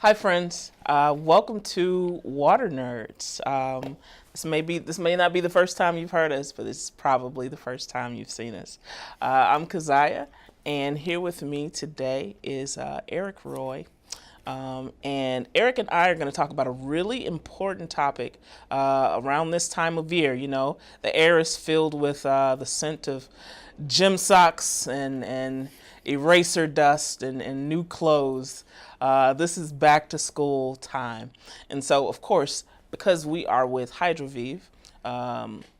Hi, friends. Welcome to Water Nerds. This may not be the first time you've heard us, but it's probably the first time you've seen us. I'm Kezia, and here with me today is Eric Roy. And Eric and I are going to talk about a really important topic around this time of year. You know, the air is filled with the scent of gym socks and eraser dust and new clothes. This is back to school time. And so, of course, because we are with Hydroviv,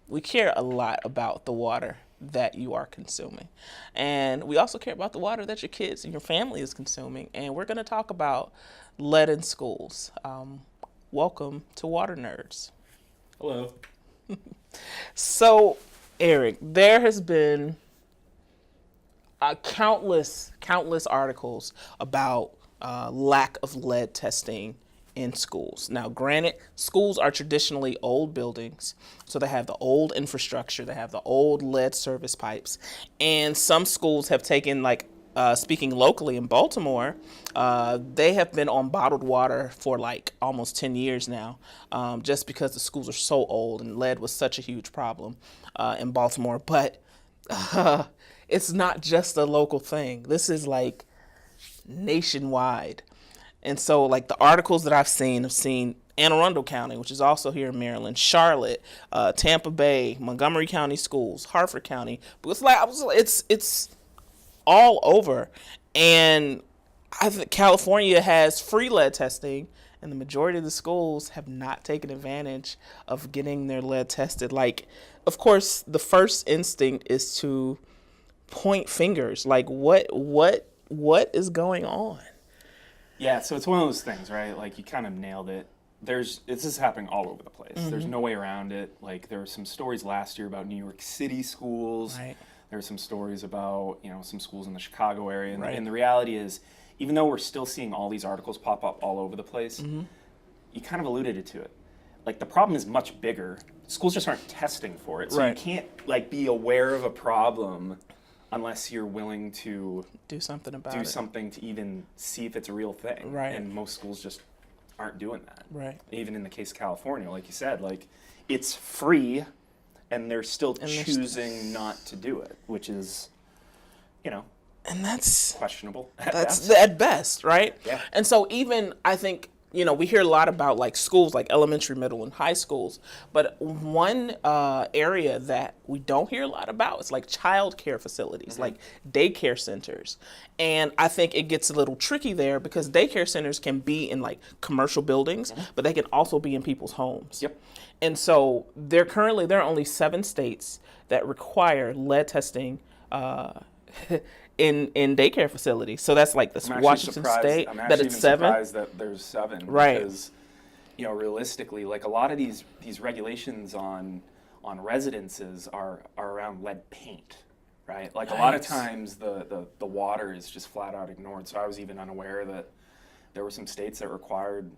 we care a lot about the water that you are consuming. And we also care about the water that your kids and your family is consuming. And we're going to talk about lead in schools. Welcome to Water Nerds. Hello. So, Eric, there has been countless articles about lack of lead testing in schools. Now, granted, schools are traditionally old buildings, so they have the old infrastructure, they have the old lead service pipes, and some schools have taken, like, speaking locally in Baltimore, they have been on bottled water for like almost 10 years now, just because the schools are so old and lead was such a huge problem in Baltimore. But it's not just a local thing. This is like nationwide. And so, like, the articles that I've seen Anne Arundel County, which is also here in Maryland, Charlotte, Tampa Bay, Montgomery County schools, Harford County. But it's all over. And I think California has free lead testing, and the majority of the schools have not taken advantage of getting their lead tested. Like, of course, the first instinct is to point fingers. Like, what is going on? Yeah, so it's one of those things, right? Like, you kind of nailed it. This is happening all over the place. There's no way around it. Like, there were some stories last year about New York City schools. Right. There were some stories about, some schools in the Chicago area. And, Right. and the reality is, even though we're still seeing all these articles pop up all over the place, you kind of alluded to it. Like, the problem is much bigger. Schools just aren't testing for it. So Right. you can't, like, be aware of a problem unless you're willing to Do something about do it. something to even see if it's a real thing. Right. And most schools just aren't doing that. Right. Even in the case of California, like you said, like, it's free and they're still choosing not to do it, which is, And that's questionable. that's at best, right? Yeah. And so even I think, we hear a lot about like schools, like elementary, middle, and high schools. But one area that we don't hear a lot about is like childcare facilities, like daycare centers. And I think it gets a little tricky there because daycare centers can be in like commercial buildings, but they can also be in people's homes. Yep. And so there are only 7 states that require lead testing in daycare facilities. So that's like this I'm Washington State, I'm that actually it's even 7. surprised that there's 7. Right. Because, realistically, like, a lot of these regulations on residences are around lead paint, right? Like, a lot of Nice. times the water is just flat out ignored. So I was even unaware that there were some states that required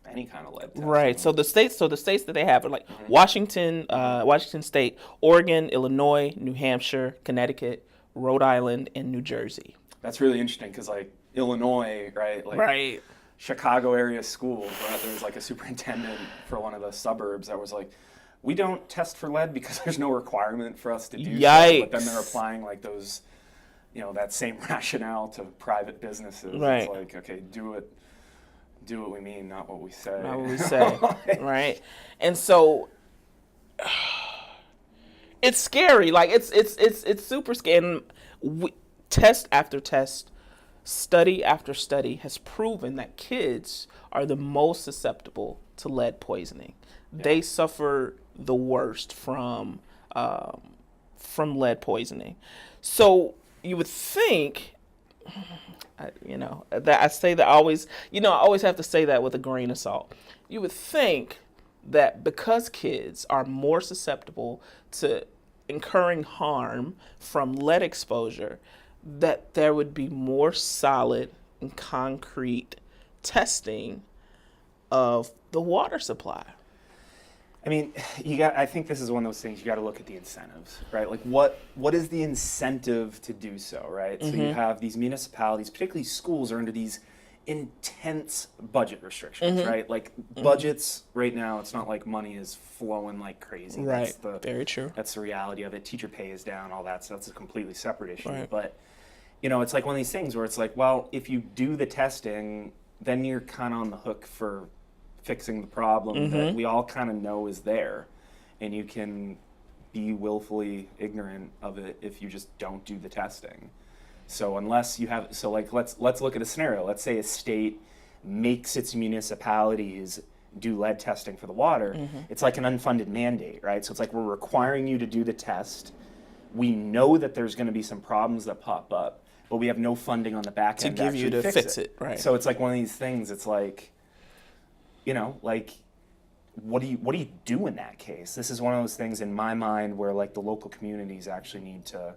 any kind of lead testing. Right. So the states that they have are like Washington, Washington State, Oregon, Illinois, New Hampshire, Connecticut, Rhode Island, and New Jersey. That's really interesting because, like, Illinois, right? Like, Right. Chicago area schools, right? There was like a superintendent for one of the suburbs that was like, we don't test for lead because there's no requirement for us to do so. But then they're Yikes. applying like those, that same rationale to private businesses. Right. It's like, okay, do what we mean, not what we say. Not what we say. Right. And so it's scary. Like it's super scary. And test after test, study after study has proven that kids are the most susceptible to lead poisoning. Yeah. They suffer the worst from lead poisoning. So you would think, that I say that always, I always have to say that with a grain of salt. You would think that because kids are more susceptible to incurring harm from lead exposure, that there would be more solid and concrete testing of the water supply. I mean, I think this is one of those things you got to look at the incentives, right? Like, what is the incentive to do so, right? So you have these municipalities, particularly schools, are under these intense budget restrictions, right? Like budgets right now, it's not like money is flowing like crazy. Right. Very true. That's the reality of it. Teacher pay is down, all that. So that's a completely separate issue. Right. But, it's like one of these things where it's like, well, if you do the testing, then you're kind of on the hook for fixing the problem that we all kind of know is there. And you can be willfully ignorant of it if you just don't do the testing. So unless you have, so like let's look at a scenario. Let's say a state makes its municipalities do lead testing for the water. It's like an unfunded mandate, right? So it's like we're requiring you to do the test. We know that there's going to be some problems that pop up, but we have no funding on the back end to give you to fix it. Right. So it's like one of these things. It's like, like, what do you do in that case? This is one of those things in my mind where like the local communities actually need to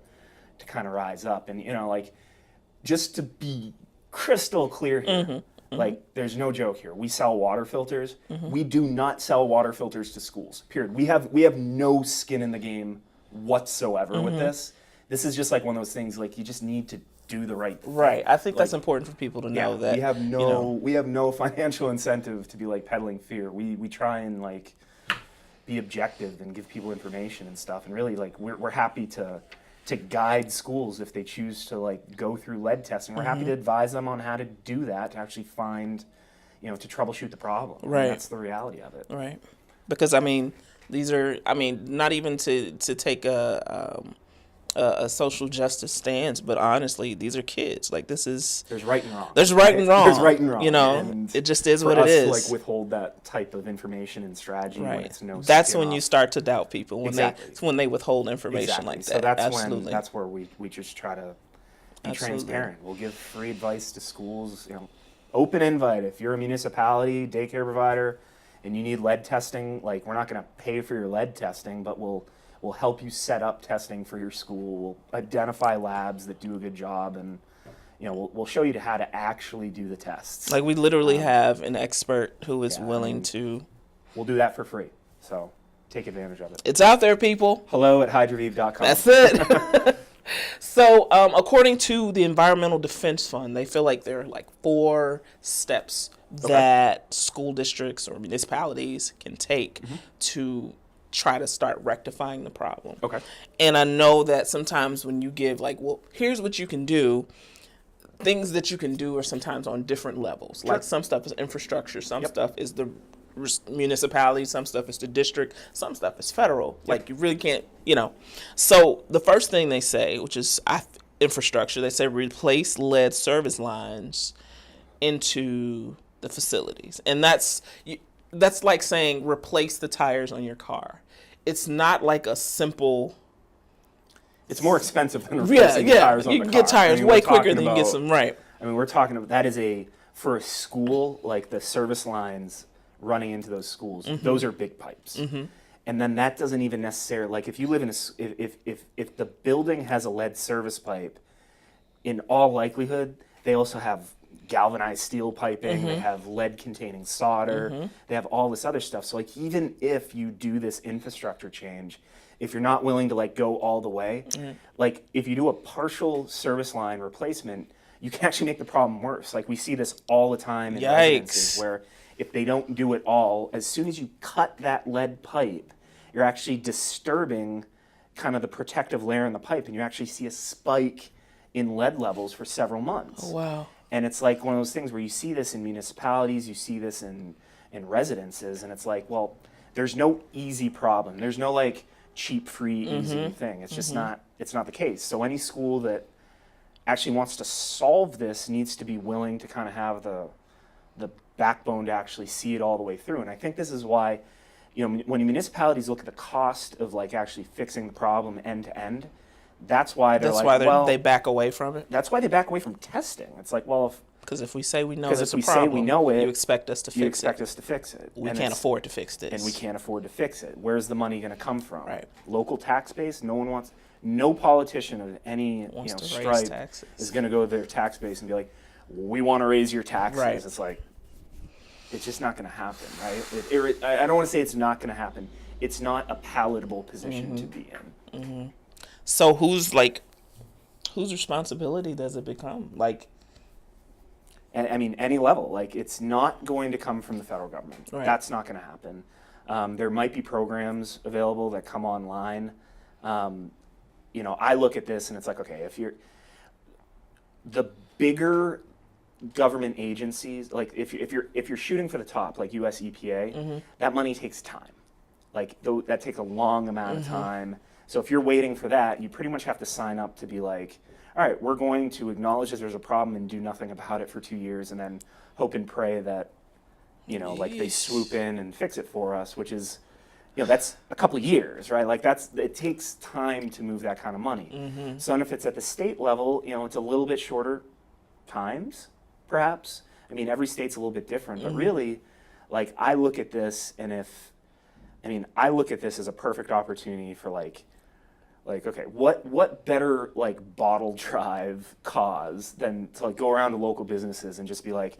kind of rise up. And like, just to be crystal clear here, like there's no joke here. We sell water filters. We do not sell water filters to schools, period. We have no skin in the game whatsoever with this. This is just like one of those things, like you just need to do the right thing. Right. I think that's important for people to know that we have no financial incentive to be like peddling fear. We try and like be objective and give people information and stuff, and really like we're happy to guide schools if they choose to like go through lead testing. We're happy to advise them on how to do that, to actually find, to troubleshoot the problem. Right. And that's the reality of it. Right. Because these are not even to take a social justice stance, but honestly, these are kids. Like there's right and wrong. There's right and wrong. There's right and wrong. And it just is what it is. To like withhold that type of information and strategy. Right. When it's no that's when you start to doubt people Exactly. when they withhold information like that. So that's Absolutely. that's where we just try to be transparent. We'll give free advice to schools. Open invite. If you're a municipality, daycare provider, and you need lead testing, like we're not going to pay for your lead testing, but we'll help you set up testing for your school. We'll identify labs that do a good job, and we'll show you how to actually do the tests. Like we literally have an expert who is willing to. We'll do that for free. So take advantage of it. It's out there, people. Hello@hydroviv.com. That's it. So, according to the Environmental Defense Fund, they feel like there are like 4 steps that school districts or municipalities can take to try to start rectifying the problem. Okay. And I know that sometimes when you give like, well, here's what you can do, things that you can do are sometimes on different levels. Sure. Like some stuff is infrastructure, some stuff is the municipality, some stuff is the district, some stuff is federal. Like you really can't, So the first thing they say, which is infrastructure, they say replace lead service lines into the facilities. And that's like saying replace the tires on your car. It's not like a simple. It's more expensive than replacing tires on the car. You can get tires way quicker than you get some, right. We're talking about, that is for a school, like the service lines running into those schools, those are big pipes. And then that doesn't even necessarily, like if you live in if the building has a lead service pipe, in all likelihood, they also have galvanized steel piping, they have lead containing solder, they have all this other stuff. So like even if you do this infrastructure change, if you're not willing to like go all the way, like if you do a partial service line replacement, you can actually make the problem worse. Like we see this all the time in residences where if they don't do it all, as soon as you cut that lead pipe, you're actually disturbing kind of the protective layer in the pipe, and you actually see a spike in lead levels for several months. Oh, wow. And it's like one of those things where you see this in municipalities, you see this in residences, and it's like, well, there's no easy problem. There's no like cheap, free, easy thing. It's just it's not the case. So any school that actually wants to solve this needs to be willing to kind of have the backbone to actually see it all the way through. And I think this is why, when municipalities look at the cost of like actually fixing the problem end to end, that's why they back away from it. That's why they back away from testing. It's like, well, because if we say we know it's a problem, say we know it, you expect us to fix it. You expect us to fix it. We can't afford to fix this. And we can't afford to fix it. Where's the money going to come from? Right. Local tax base. No politician of any stripe is going to go to their tax base and be like, we want to raise your taxes. Right. It's like, it's just not going to happen, right? I don't want to say it's not going to happen. It's not a palatable position to be in. So whose responsibility does it become? Like, and I mean any level. Like it's not going to come from the federal government. Right. That's not going to happen. There might be programs available that come online. I look at this and it's like, okay, if you're the bigger government agencies, like if you're shooting for the top, like US EPA, that money takes time. Like that takes a long amount of time. So if you're waiting for that, you pretty much have to sign up to be like, all right, we're going to acknowledge that there's a problem and do nothing about it for 2 years, and then hope and pray that, like they swoop in and fix it for us, which is, that's a couple of years, right? Like it takes time to move that kind of money. So if it's at the state level, it's a little bit shorter times, perhaps. I mean, every state's a little bit different, but really, like I look at this, and I look at this as a perfect opportunity for like, okay, what better like bottle drive cause than to like go around to local businesses and just be like,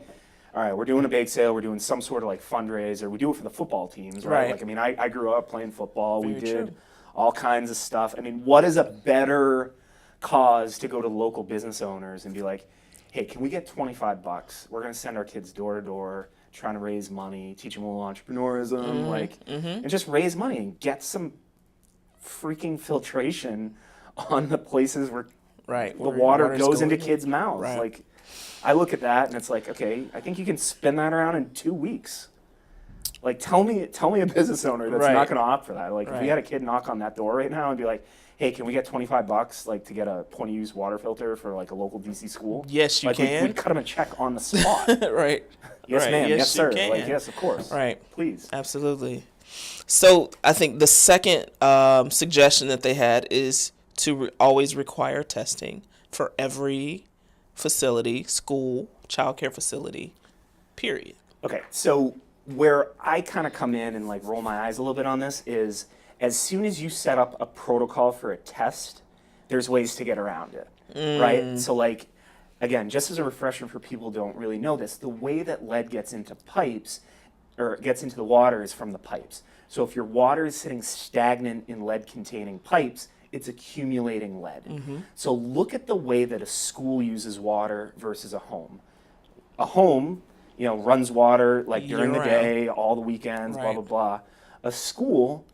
all right, we're doing a bake sale, we're doing some sort of like fundraiser, we do it for the football teams, right? Like, I grew up playing football, we did all kinds of stuff. I mean, what is a better cause to go to local business owners and be like, hey, can we get $25? We're gonna send our kids door to door, trying to raise money, teach them a little entrepreneurism, and just raise money and get some freaking filtration on the places where the water goes into kids' mouths. Right. Like, I look at that and it's like, okay, I think you can spin that around in 2 weeks. Like, tell me a business owner that's not going to opt for that. Like, if we had a kid knock on that door right now and be like, hey, can we get $25 like to get a point-of-use water filter for like a local DC school? Yes, you like, can. We'd cut them a check on the spot. Right. Yes, ma'am. Yes, sir. You can. Like, yes, of course. Right. Please. Absolutely. So I think the second suggestion that they had is to always require testing for every facility, school, childcare facility, period. Okay, so where I kind of come in and like roll my eyes a little bit on this is as soon as you set up a protocol for a test, there's ways to get around it, right? So like, again, just as a refresher for people who don't really know this, the way that lead gets into pipes or gets into the water is from the pipes. So if your water is sitting stagnant in lead-containing pipes, it's accumulating lead. So look at the way that a school uses water versus a home. A home, runs water like during the day, all the weekends, blah, blah, blah. A school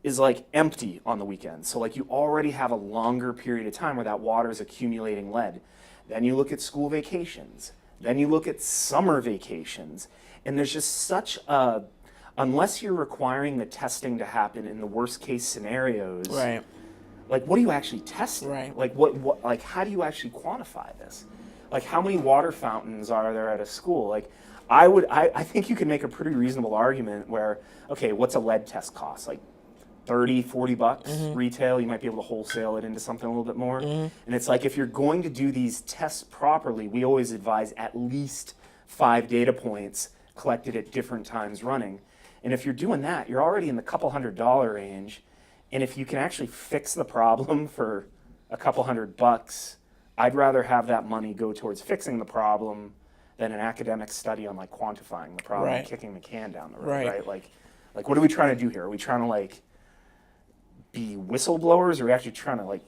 is like empty on the weekends. So like you already have a longer period of time where that water is accumulating lead. Then you look at school vacations. Then you look at summer vacations. And there's just such a, unless you're requiring the testing to happen in the worst case scenarios, like what are you actually testing? Like what like how do you actually quantify this? Like how many water fountains are there at a school? Like I think you can make a pretty reasonable argument where, okay, what's a lead test cost? Like $30-$40 retail, you might be able to wholesale it into something a little bit more. And it's like if you're going to do these tests properly, we always advise at least 5 data points collected at different times running. And if you're doing that, you're already in the couple $100 range. And if you can actually fix the problem for a couple $100, I'd rather have that money go towards fixing the problem than an academic study on like quantifying the problem and kicking the can down the road, right? Like what are we trying to do here? Are we trying to like be whistleblowers, or are we actually trying to like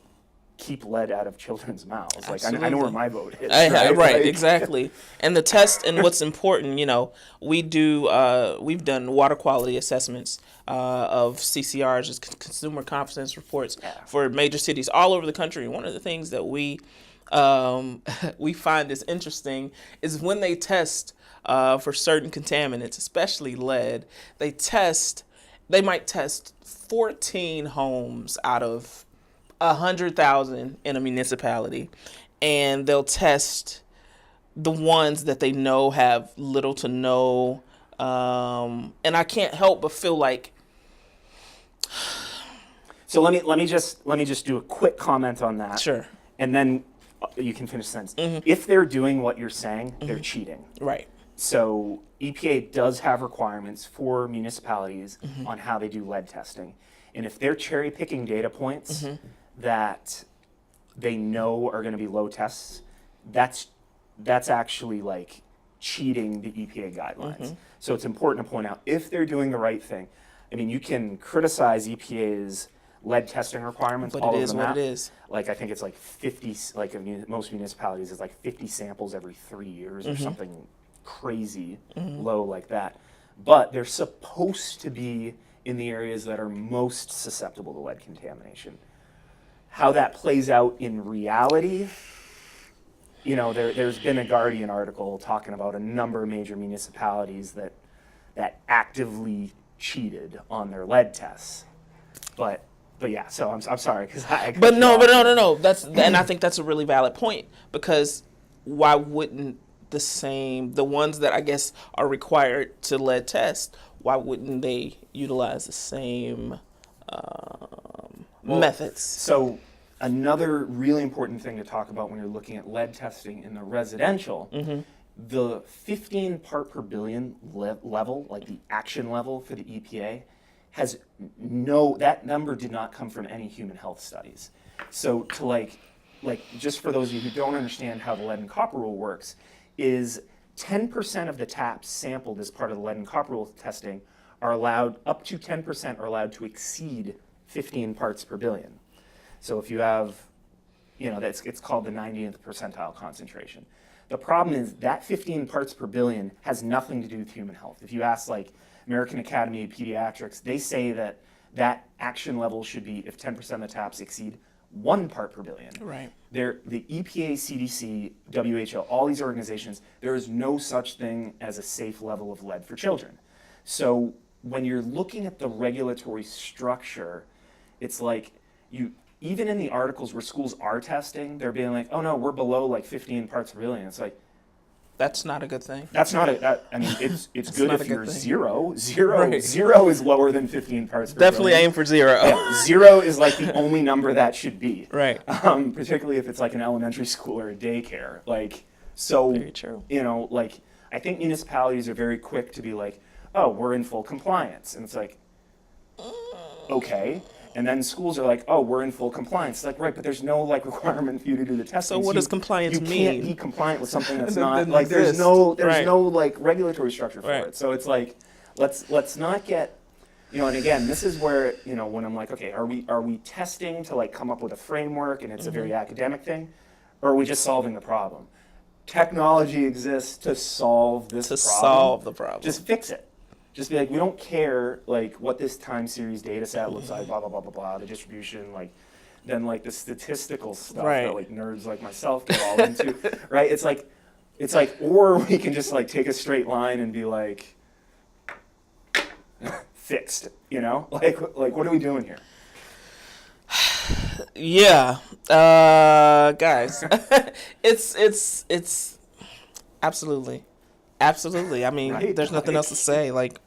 keep lead out of children's mouths? Like I know where my vote is. Right, exactly. And the test, and what's important, we've done water quality assessments of CCRs, just consumer confidence reports, for major cities all over the country. And one of the things that we find is interesting is when they test for certain contaminants, especially lead, they might test 14 homes out of 100,000 in a municipality, and they'll test the ones that they know have little to no, and I can't help but feel like. So let me just do a quick comment on that. Sure. And then you can finish the sentence. If they're doing what you're saying, they're cheating. Right. So EPA does have requirements for municipalities on how they do lead testing, and if they're cherry picking data points that they know are going to be low tests, that's actually like cheating the EPA guidelines. So it's important to point out if they're doing the right thing. I mean, you can criticize EPA's lead testing requirements. But all it of is them what have. it is. Like I think it's like 50, like in most municipalities, it's like 50 samples every 3 years or something crazy low like that. But they're supposed to be in the areas that are most susceptible to lead contamination. How that plays out in reality, you know, there's been a Guardian article talking about a number of major municipalities that actively cheated on their lead tests. But yeah, so I'm sorry because I. But no. And I think that's a really valid point, because why wouldn't the ones that I guess are required to lead test, why wouldn't they utilize the same methods? So another really important thing to talk about when you're looking at lead testing in the residential, the 15 part per billion level, like the action level for the EPA, that number did not come from any human health studies. So to like just for those of you who don't understand how the lead and copper rule works, is 10% of the taps sampled as part of the lead and copper rule testing are allowed, up to 10% are allowed to exceed 15 parts per billion. So if you have, you know, it's called the 90th percentile concentration. The problem is that 15 parts per billion has nothing to do with human health. If you ask like American Academy of Pediatrics, they say that action level should be if 10% of the taps exceed 1 part per billion. Right. The EPA, CDC, WHO, all these organizations, there is no such thing as a safe level of lead for children. So when you're looking at the regulatory structure, it's like even in the articles where schools are testing, they're being like, oh no, we're below like 15 parts per billion. It's like, that's not a good thing. that's not I mean, it's good if you're thing. zero. Right. Zero is lower than 15 parts per Definitely billion. aim for 0. Yeah, 0 is like the only number that should be. Right. Particularly if it's like an elementary school or a daycare. Like, so, Very true. you know, like, I think municipalities are very quick to be like, oh, we're in full compliance. And it's like, okay. And then schools are like, oh, we're in full compliance. It's like, right, but there's no like requirement for you to do the testing. So what does compliance mean? You can't be compliant with something that's That not, doesn't like, there's exist. no Right. like regulatory structure for Right. it. So it's like, let's not get, you know, and again, this is where, you know, when I'm like, okay, are we testing to like come up with a framework and it's a very academic thing, or are we just solving the problem? Technology exists to solve this problem. Solve the problem. Just fix it. Just be like, we don't care like what this time series data set looks like, blah blah blah blah blah, the distribution, like then like the statistical stuff Right. that like nerds like myself get all into, right? It's like, or we can just like take a straight line and be like, fixed, you know? Like what are we doing here? Yeah, guys, it's absolutely. I mean, Right, there's nothing like- else to say. Like,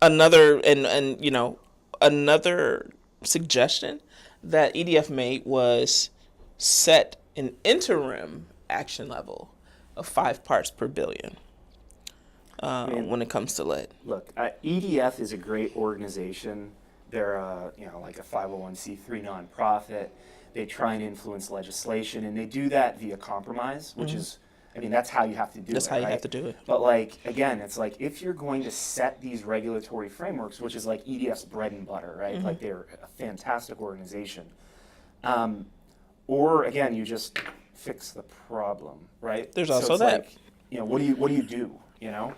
another and you know, another suggestion that EDF made was set an interim action level of 5 parts per billion when it comes to lead. Look, EDF is a great organization. They're you know, like a 501c3 nonprofit. They try and influence legislation, and they do that via compromise, which is, I mean, that's how you have to do it. That's how you right? have to do it. But like, again, it's like if you're going to set these regulatory frameworks, which is like EDF's bread and butter, right? Like they're a fantastic organization. Or again, you just fix the problem, right? There's So also it's that. like, you know, what do you do? You know.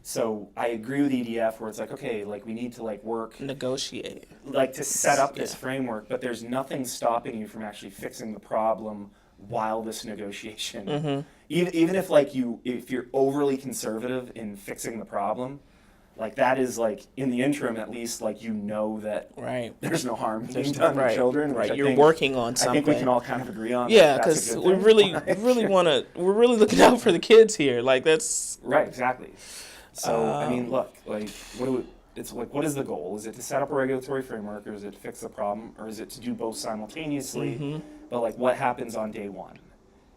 So I agree with EDF where it's like, okay, like we need to like work Negotiate. like to set up this framework, but there's nothing stopping you from actually fixing the problem while this negotiation. Even if like if you're overly conservative in fixing the problem, like that is like in the interim at least, like you know that Right. there's no harm being done to Right. children. Which Right. I You're think, working on I something. think we can all kind of agree on. Yeah, that that's a because good we thing. really want to. We're really looking out for the kids here. Like that's Right, exactly. So I mean, look, like it's like, what is the goal? Is it to set up a regulatory framework, or is it to fix the problem, or is it to do both simultaneously? But like, what happens on day one?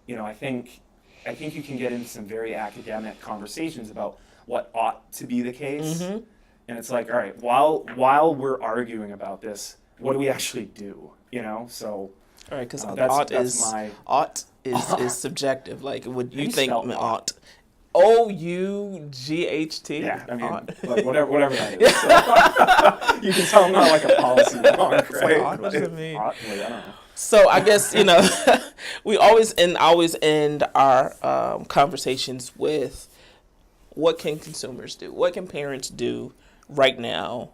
You know, I think you can get into some very academic conversations about what ought to be the case, and it's like, all right, while we're arguing about this, what do we actually do? You know, so all right. Because that's ought is my ought is subjective. Like, would you you think spell ought? ought? OUGHT? Yeah, I mean, like whatever that is. So, you can tell I'm not like a policy wonk, right? What does it mean? I don't know. So I guess, we always end our conversations with what can consumers do? What can parents do right now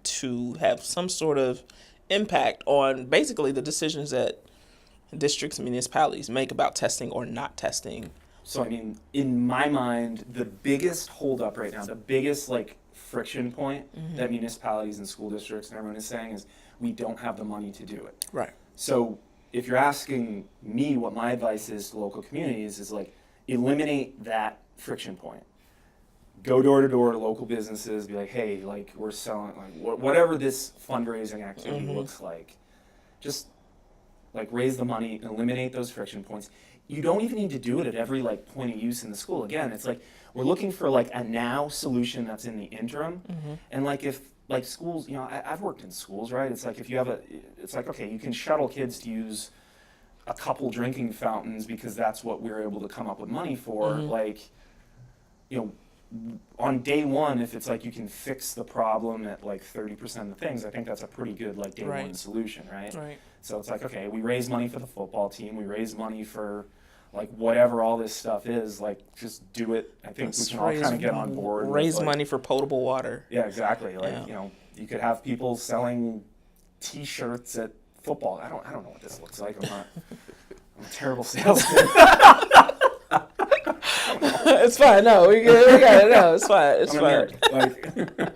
to have some sort of impact on basically the decisions that districts and municipalities make about testing or not testing? So, I mean, in my mind, the biggest holdup right now, the biggest like friction point that municipalities and school districts and everyone is saying is we don't have the money to do it. Right. So if you're asking me what my advice is to local communities is like eliminate that friction point. Go door to door to local businesses, be like, hey, like we're selling, like whatever this fundraising activity looks like, just like raise the money, eliminate those friction points. You don't even need to do it at every like point of use in the school. Again, it's like we're looking for like a now solution that's in the interim. And like if like schools, I've worked in schools, right? It's like if you have it's like, okay, you can shuttle kids to use a couple drinking fountains because that's what we're able to come up with money for. Like, on day one, if it's like you can fix the problem at like 30% of the things, I think that's a pretty good like day one solution, right? Right. So it's like, okay, we raise money for the football team, we raise money for like whatever all this stuff is, like just do it. I think we can all kind of get on board. Raise with, like, money for potable water. Yeah, exactly. Like, you could have people selling T-shirts at football. I don't know what this looks like. I'm a terrible salesman. It's fine. No, we got it. No, it's fine. It's fine. Like,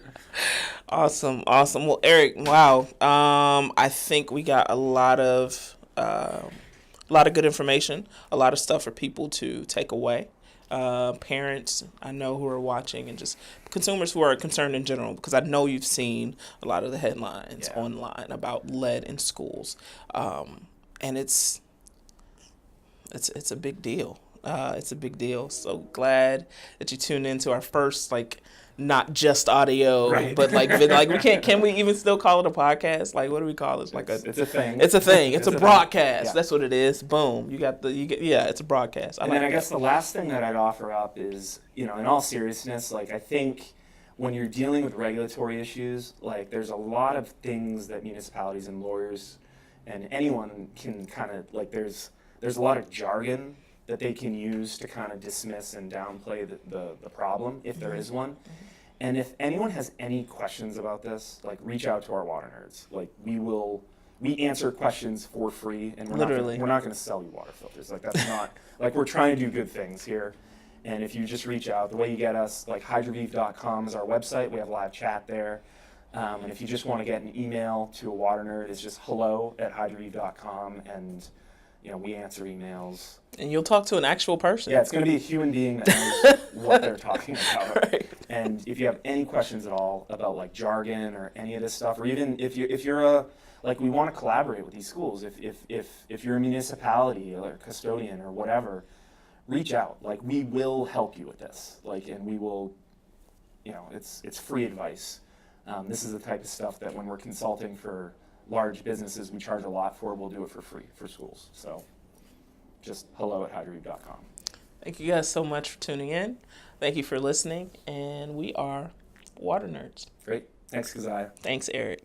Awesome. Well, Eric, wow. I think we got a lot of good information, a lot of stuff for people to take away. Parents, I know, who are watching, and just consumers who are concerned in general, because I know you've seen a lot of the headlines online about lead in schools, and it's a big deal. It's a big deal. So glad that you tuned into our first not just audio, but can we even still call it a podcast? Like, what do we call it? It's a thing. It's a thing. It's a broadcast. Yeah. That's what it is. Boom. It's a broadcast. I guess the last thing that I'd offer up is, in all seriousness, I think when you're dealing with regulatory issues, there's a lot of things that municipalities and lawyers and anyone can kind of, there's a lot of jargon that they can use to kind of dismiss and downplay the problem, if there is one. And if anyone has any questions about this, reach out to our water nerds. We answer questions for free, and we're not going to sell you water filters. That's not, we're trying to do good things here. And if you just reach out, the way you get us, hydroviv.com is our website. We have live chat there. And if you just want to get an email to a water nerd, it's just hello@hydroviv.com, and we answer emails. And you'll talk to an actual person. Yeah, it's going to be a human being that knows what they're talking about. Right. And if you have any questions at all about jargon or any of this stuff, or even if you're we want to collaborate with these schools. If you're a municipality or a custodian or whatever, reach out. We will help you with this. And we will, it's free advice. This is the type of stuff that when we're consulting for large businesses, we charge a lot for. We'll do it for free for schools. So just hello@hydroviv.com. Thank you guys so much for tuning in. Thank you for listening. And we are Water Nerds. Great. Thanks, Kezia. Thanks, Eric.